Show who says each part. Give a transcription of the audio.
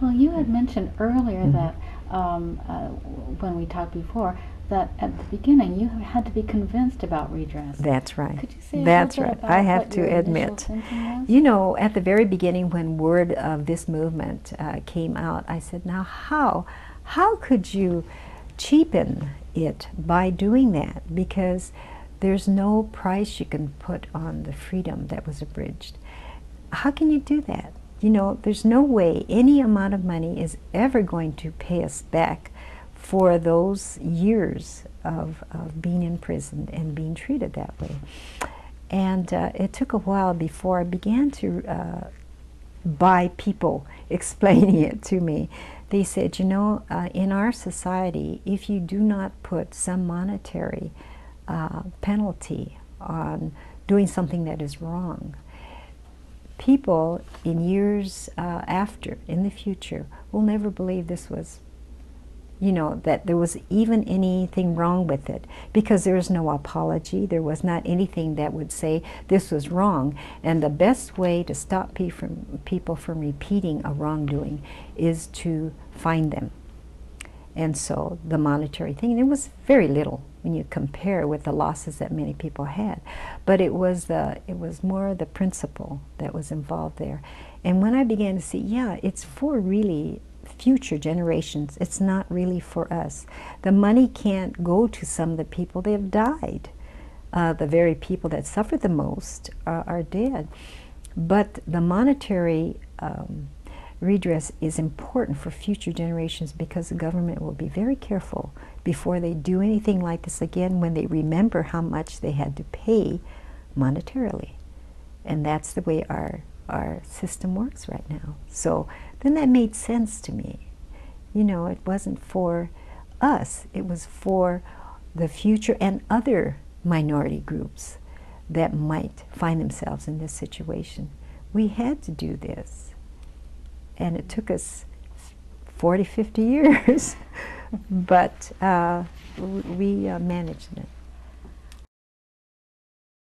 Speaker 1: Well, you had mentioned earlier that when we talked before, that at the beginning you had to be convinced about redress.
Speaker 2: That's right.
Speaker 1: Could you say
Speaker 2: That's
Speaker 1: a little
Speaker 2: right.
Speaker 1: bit
Speaker 2: I
Speaker 1: about
Speaker 2: have
Speaker 1: what
Speaker 2: to
Speaker 1: your initial
Speaker 2: admit.
Speaker 1: thinking was?
Speaker 2: You know, at the very beginning when word of this movement came out, I said, now how could you cheapen it by doing that? Because there's no price you can put on the freedom that was abridged. How can you do that? You know, there's no way any amount of money is ever going to pay us back for those years of being imprisoned and being treated that way. And it took a while before I began to buy people explaining it to me. They said, you know, in our society, if you do not put some monetary penalty on doing something that is wrong, people in years after, in the future, will never believe this was, you know, that there was even anything wrong with it, because there is no apology. There was not anything that would say this was wrong. And the best way to stop people from repeating a wrongdoing is to fine them. And so the monetary thing, and it was very little when you compare with the losses that many people had, but it was more the principle that was involved there. And when I began to see, yeah, it's for really future generations. It's not really for us. The money can't go to some of the people that have died. The very people that suffered the most are dead. But the monetary redress is important for future generations, because the government will be very careful before they do anything like this again, when they remember how much they had to pay monetarily. And that's the way our system works right now. So then that made sense to me. You know, it wasn't for us, it was for the future and other minority groups that might find themselves in this situation. We had to do this. And it took us 40, 50 years, but we managed it.